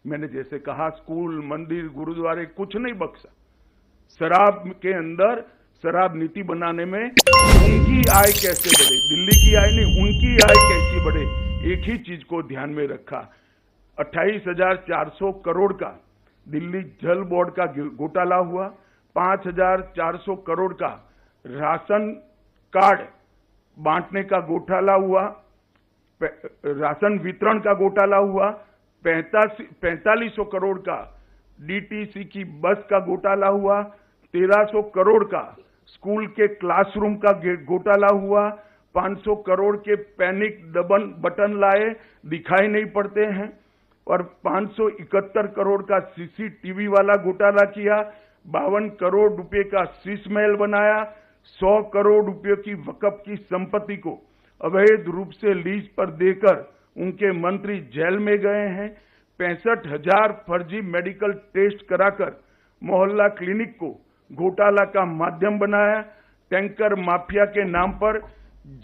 मैंने जैसे कहा, स्कूल, मंदिर, गुरुद्वारे कुछ नहीं बख्शा। शराब के अंदर शराब नीति बनाने में उनकी आय कैसे बढ़े, दिल्ली की आय नहीं, उनकी आय कैसी बढ़े, एक ही चीज को ध्यान में रखा। 28,400 करोड़ का दिल्ली जल बोर्ड का घोटाला हुआ, 5,400 करोड़ का राशन कार्ड बांटने का घोटाला हुआ, राशन वितरण का घोटाला हुआ, 4500 करोड़ का डीटीसी की बस का घोटाला हुआ, 1300 करोड़ का स्कूल के क्लासरूम का घोटाला हुआ, 500 करोड़ के पैनिक बटन लाए, दिखाई नहीं पड़ते हैं, और 571 करोड़ का सीसीटीवी वाला घोटाला किया, 52 करोड़ रुपए का शीश महल बनाया, 100 करोड़ रुपए की वक्फ की संपत्ति को अवैध रूप से लीज पर देकर उनके मंत्री जेल में गए हैं, 65,000 फर्जी मेडिकल टेस्ट कराकर मोहल्ला क्लिनिक को घोटाला का माध्यम बनाया, टैंकर माफिया के नाम पर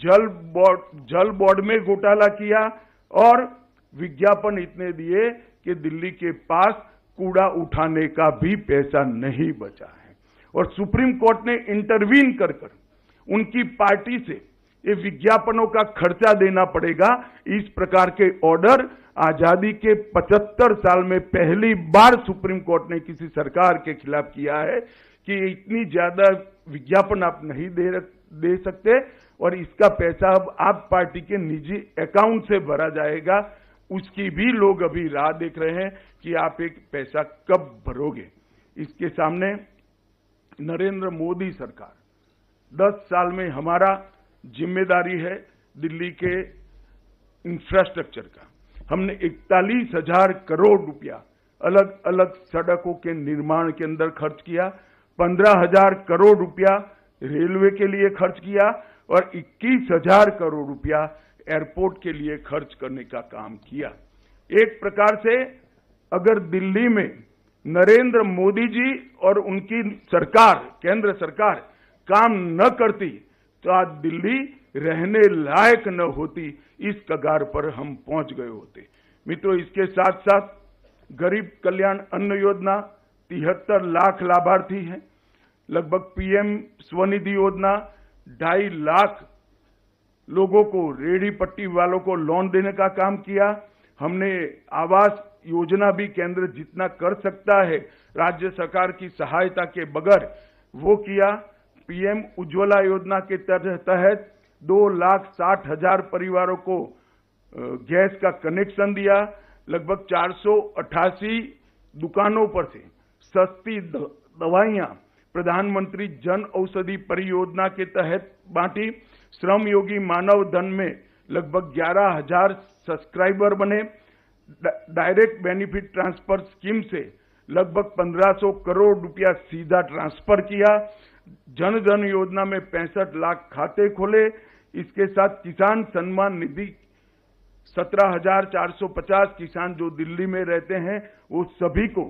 जल बोर्ड में घोटाला किया, और विज्ञापन इतने दिए कि दिल्ली के पास कूड़ा उठाने का भी पैसा नहीं बचा है। और सुप्रीम कोर्ट ने इंटरवीन कर उनकी पार्टी से ये विज्ञापनों का खर्चा देना पड़ेगा, इस प्रकार के ऑर्डर आजादी के 75 साल में पहली बार सुप्रीम कोर्ट ने किसी सरकार के खिलाफ किया है कि इतनी ज्यादा विज्ञापन आप नहीं दे सकते, और इसका पैसा अब आप पार्टी के निजी अकाउंट से भरा जाएगा। उसकी भी लोग अभी राह देख रहे हैं कि आप एक पैसा कब भरोगे। इसके सामने नरेंद्र मोदी सरकार, 10 साल में हमारा जिम्मेदारी है दिल्ली के इंफ्रास्ट्रक्चर का। हमने 41,000 करोड़ रुपया अलग अलग सड़कों के निर्माण के अंदर खर्च किया, 15,000 करोड़ रुपया रेलवे के लिए खर्च किया, और 21,000 करोड़ रुपया एयरपोर्ट के लिए खर्च करने का काम किया। एक प्रकार से अगर दिल्ली में नरेंद्र मोदी जी और उनकी सरकार, केंद्र सरकार काम न करती तो आज दिल्ली रहने लायक न होती, इस कगार पर हम पहुंच गए होते। मित्रों, इसके साथ साथ गरीब कल्याण अन्न योजना 73 लाख लाभार्थी हैं, लगभग पीएम स्वनिधि योजना 2.5 लाख लोगों को, रेहड़ी पट्टी वालों को लोन देने का काम किया। हमने आवास योजना भी केंद्र जितना कर सकता है राज्य सरकार की सहायता के बगैर वो किया। पीएम उज्ज्वला योजना के तहत 2,60,000 परिवारों को गैस का कनेक्शन दिया। लगभग 488 दुकानों पर से सस्ती दवाइयां प्रधानमंत्री जन औषधि परियोजना के तहत बांटी। श्रम योगी मानव धन में लगभग 11,000 सब्सक्राइबर बने। डायरेक्ट बेनिफिट ट्रांसफर स्कीम से लगभग 1,500 करोड़ रुपया सीधा ट्रांसफर किया। जन धन योजना में 65 लाख खाते खोले। इसके साथ किसान सम्मान निधि 17,450 किसान जो दिल्ली में रहते हैं वो सभी को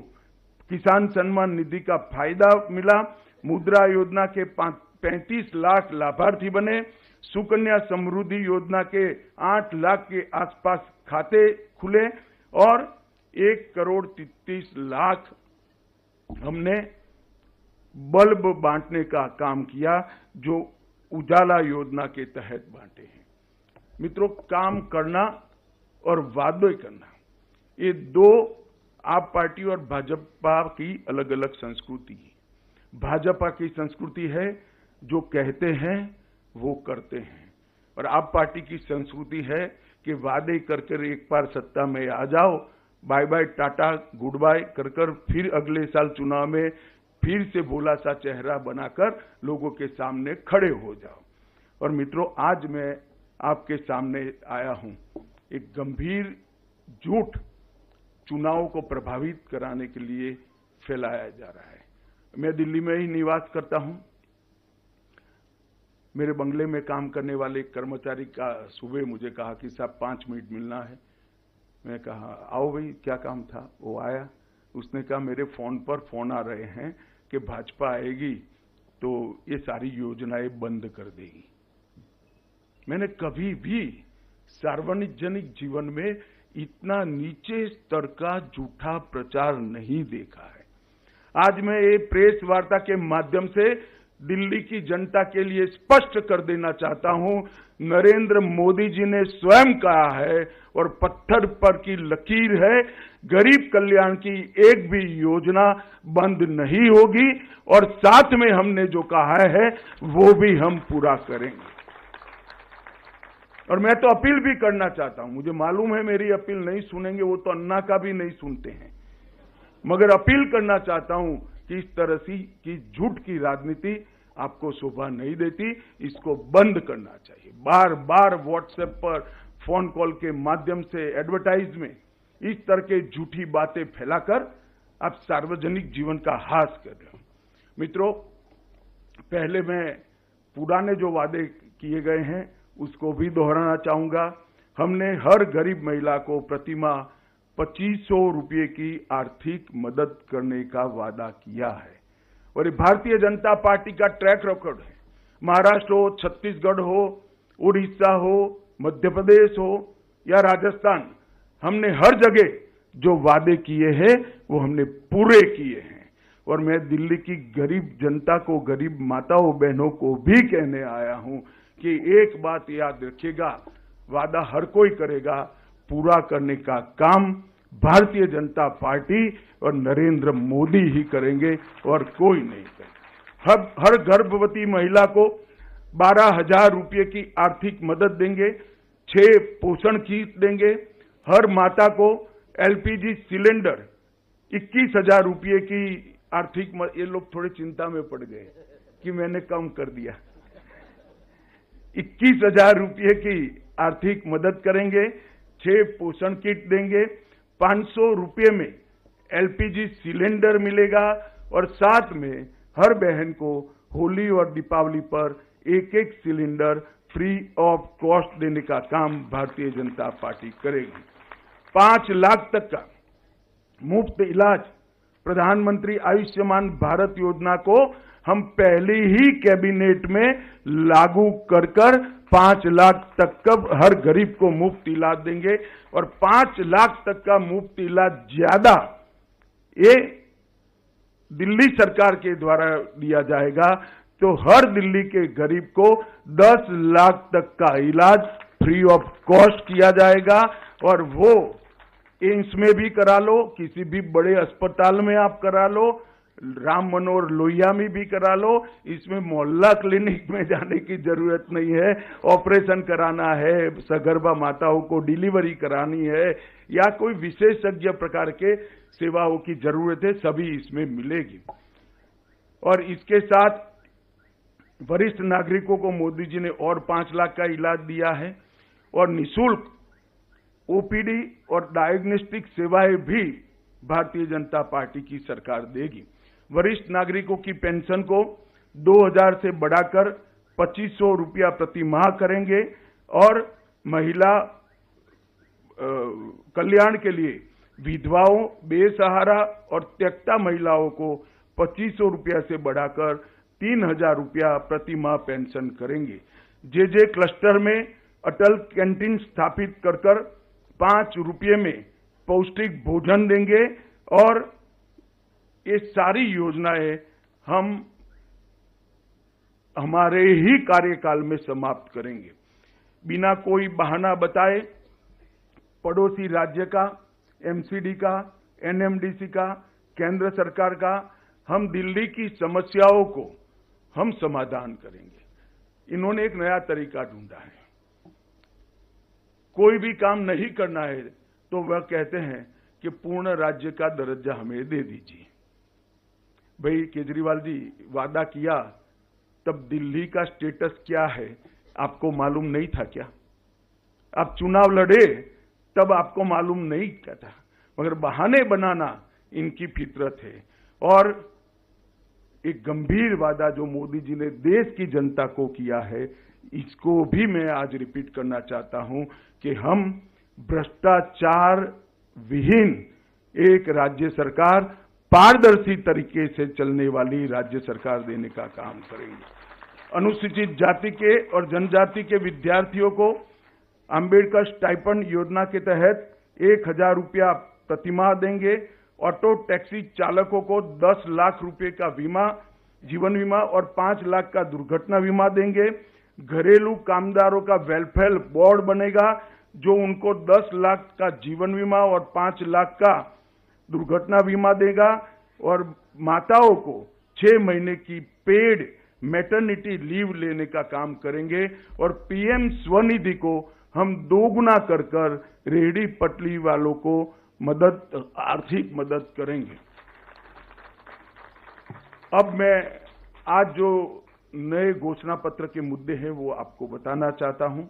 किसान सम्मान निधि का फायदा मिला। मुद्रा योजना के 35 लाख लाभार्थी बने। सुकन्या समृद्धि योजना के 8 लाख के आसपास खाते खुले और 1,33 लाख हमने बल्ब बांटने का काम किया जो उजाला योजना के तहत बांटे हैं। मित्रों, काम करना और वादे करना, ये दो आप पार्टी और भाजपा की अलग अलग संस्कृति है। भाजपा की संस्कृति है जो कहते हैं वो करते हैं, और आप पार्टी की संस्कृति है कि वादे कर एक बार सत्ता में आ जाओ, bye bye tata good bye कर फिर अगले साल चुनाव में फिर से भोला सा चेहरा बनाकर लोगों के सामने खड़े हो जाओ। और मित्रों, आज मैं आपके सामने आया हूं एक गंभीर झूठ चुनाव को प्रभावित कराने के लिए फैलाया जा रहा है। मैं दिल्ली में ही निवास करता हूं। मेरे बंगले में काम करने वाले एक कर्मचारी का सुबह मुझे कहा कि साहब 5 मिनट मिलना है। मैं कहा आओ भाई, क्या काम था। वो आया, उसने कहा मेरे फोन पर फोन आ रहे हैं कि भाजपा आएगी तो ये सारी योजनाएं बंद कर देगी। मैंने कभी भी सार्वजनिक जीवन में इतना नीचे स्तर का झूठा प्रचार नहीं देखा है। आज मैं ये प्रेस वार्ता के माध्यम से दिल्ली की जनता के लिए स्पष्ट कर देना चाहता हूं, नरेंद्र मोदी जी ने स्वयं कहा है और पत्थर पर की लकीर है, गरीब कल्याण की एक भी योजना बंद नहीं होगी और साथ में हमने जो कहा है वो भी हम पूरा करेंगे। और मैं तो अपील भी करना चाहता हूं, मुझे मालूम है मेरी अपील नहीं सुनेंगे, वो तो अन्ना का भी नहीं सुनते हैं, मगर अपील करना चाहता हूं कि इस तरह की झूठ की राजनीति आपको शोभा नहीं देती, इसको बंद करना चाहिए। बार बार व्हाट्सएप पर फोन कॉल के माध्यम से एडवर्टाइज में इस तरह के झूठी बातें फैलाकर आप सार्वजनिक जीवन का हास कर रहे हो। मित्रों, पहले मैं पुराने जो वादे किए गए हैं उसको भी दोहराना चाहूंगा। हमने हर गरीब महिला को प्रतिमाह 2500 रुपये की आर्थिक मदद करने का वादा किया है और ये भारतीय जनता पार्टी का ट्रैक रिकॉर्ड है। महाराष्ट्र हो, छत्तीसगढ़ हो, उड़ीसा हो, मध्य प्रदेश हो या राजस्थान, हमने हर जगह जो वादे किए हैं वो हमने पूरे किए हैं। और मैं दिल्ली की गरीब जनता को, गरीब माताओं बहनों को भी कहने आया हूं कि एक बात याद रखिएगा, वादा हर कोई करेगा, पूरा करने का काम भारतीय जनता पार्टी और नरेंद्र मोदी ही करेंगे और कोई नहीं करेगा। हर गर्भवती महिला को 12,000 रुपये की आर्थिक मदद देंगे, 6 पोषण किट देंगे, हर माता को एलपीजी सिलेंडर 21,000 रुपये की आर्थिक मदद। ये लोग थोड़े चिंता में पड़ गए कि मैंने कम कर दिया। 21,000 रुपये की आर्थिक मदद करेंगे, 6 पोषण किट देंगे, 500 रुपये में एलपीजी सिलेंडर मिलेगा और साथ में हर बहन को होली और दीपावली पर एक सिलेंडर फ्री ऑफ कॉस्ट देने का काम भारतीय जनता पार्टी करेगी। 5 लाख तक का मुफ्त इलाज, प्रधानमंत्री आयुष्मान भारत योजना को हम पहले ही कैबिनेट में लागू कर 5 लाख तक का हर गरीब को मुफ्त इलाज देंगे और 5 लाख तक का मुफ्त इलाज ज्यादा ये दिल्ली सरकार के द्वारा दिया जाएगा। तो हर दिल्ली के गरीब को 10 लाख तक का इलाज फ्री ऑफ कॉस्ट किया जाएगा और वो एम्स में भी करा लो, किसी भी बड़े अस्पताल में आप करा लो, राम मनोहर लोहिया में भी करा लो। इसमें मोहल्ला क्लिनिक में जाने की जरूरत नहीं है। ऑपरेशन कराना है, सगर्भा माताओं को डिलीवरी करानी है या कोई विशेषज्ञ प्रकार के सेवाओं की जरूरत है, सभी इसमें मिलेगी। और इसके साथ वरिष्ठ नागरिकों को मोदी जी ने और 5 लाख का इलाज दिया है और निःशुल्क ओपीडी और डायग्नोस्टिक सेवाएं भी भारतीय जनता पार्टी की सरकार देगी। वरिष्ठ नागरिकों की पेंशन को 2,000 से बढ़ाकर 2,500 रुपया प्रति माह करेंगे और महिला कल्याण के लिए विधवाओं, बेसहारा और त्यक्ता महिलाओं को 2,500 रुपया से बढ़ाकर 3,000 रुपया प्रति माह पेंशन करेंगे। जे क्लस्टर में अटल कैंटीन स्थापित कर 5 रुपये में पौष्टिक भोजन देंगे और ये सारी योजनाएं हम हमारे ही कार्यकाल में समाप्त करेंगे। बिना कोई बहाना बताए पड़ोसी राज्य का, एमसीडी का, एनएमडीसी का, केंद्र सरकार का, हम दिल्ली की समस्याओं को हम समाधान करेंगे। इन्होंने एक नया तरीका ढूंढा है। कोई भी काम नहीं करना है तो वह कहते हैं कि पूर्ण राज्य का दर्जा हमें दे दीजिए। भाई केजरीवाल जी, वादा किया तब दिल्ली का स्टेटस क्या है आपको मालूम नहीं था क्या? आप चुनाव लड़े तब आपको मालूम नहीं क्या था? मगर बहाने बनाना इनकी फितरत है। और एक गंभीर वादा जो मोदी जी ने देश की जनता को किया है, इसको भी मैं आज रिपीट करना चाहता हूं कि हम भ्रष्टाचार विहीन एक राज्य सरकार, पारदर्शी तरीके से चलने वाली राज्य सरकार देने का काम करेंगे। अनुसूचित जाति के और जनजाति के विद्यार्थियों को अंबेडकर स्टाइपेंड योजना के तहत 1000 रुपया प्रतिमाह देंगे। ऑटो टैक्सी चालकों को 10 लाख रुपए का बीमा, जीवन बीमा और 5 लाख का दुर्घटना बीमा देंगे। घरेलू कामदारों का वेलफेयर बोर्ड बनेगा जो उनको 10 लाख का जीवन बीमा और 5 लाख का दुर्घटना बीमा देगा। और माताओं को 6 महीने की पेड मैटरनिटी लीव लेने का काम करेंगे। और पीएम स्वनिधि को हम दोगुना कर रेहड़ी पटरी वालों को आर्थिक मदद करेंगे। अब मैं आज जो नए घोषणा पत्र के मुद्दे हैं वो आपको बताना चाहता हूं।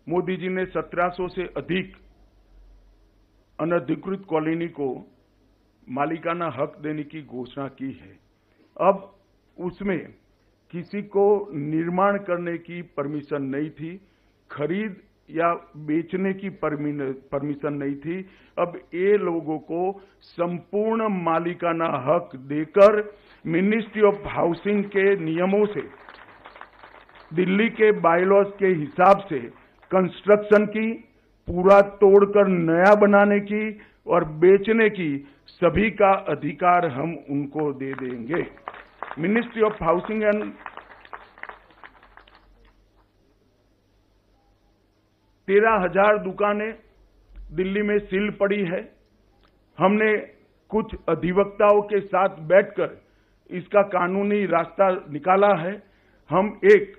मोदी जी ने 1700 से अधिक अनधिकृत कॉलोनी को मालिकाना हक देने की घोषणा की है। अब उसमें किसी को निर्माण करने की परमिशन नहीं थी, खरीद या बेचने की परमिशन नहीं थी। अब ये लोगों को संपूर्ण मालिकाना हक देकर मिनिस्ट्री ऑफ हाउसिंग के नियमों से, दिल्ली के बायलॉज के हिसाब से कंस्ट्रक्शन की, पूरा तोड़कर नया बनाने की और बेचने की सभी का अधिकार हम उनको दे देंगे। मिनिस्ट्री ऑफ हाउसिंग एंड 13,000 दुकानें दिल्ली में सील पड़ी है। हमने कुछ अधिवक्ताओं के साथ बैठकर इसका कानूनी रास्ता निकाला है। हम एक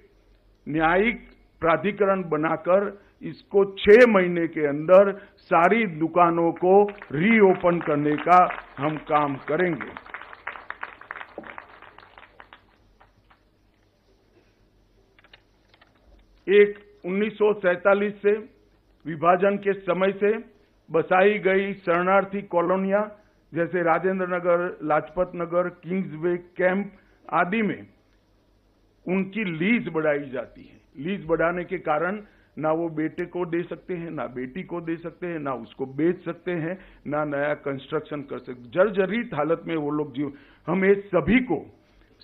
न्यायिक प्राधिकरण बनाकर इसको 6 महीने के अंदर सारी दुकानों को रीओपन करने का हम काम करेंगे। एक 1947 से विभाजन के समय से बसाई गई शरणार्थी कॉलोनियां जैसे राजेंद्र नगर, लाजपत नगर, किंग्सवे कैंप आदि में उनकी लीज बढ़ाई जाती है। लीज बढ़ाने के कारण ना वो बेटे को दे सकते हैं, ना बेटी को दे सकते हैं, ना उसको बेच सकते हैं, ना नया कंस्ट्रक्शन कर सकते। जर्जरित हालत में वो लोग जीव। हम ये सभी को,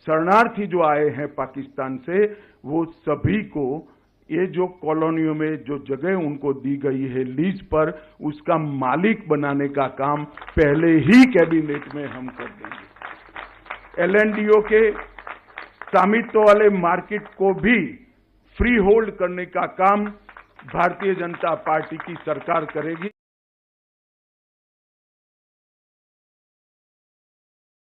शरणार्थी जो आए हैं पाकिस्तान से, वो सभी को ये जो कॉलोनियों में जो जगह उनको दी गई है लीज पर, उसका मालिक बनाने का काम पहले ही कैबिनेट में हम कर देंगे। LNDO के स्वामित्व वाले मार्केट को भी फ्री होल्ड करने का काम भारतीय जनता पार्टी की सरकार करेगी।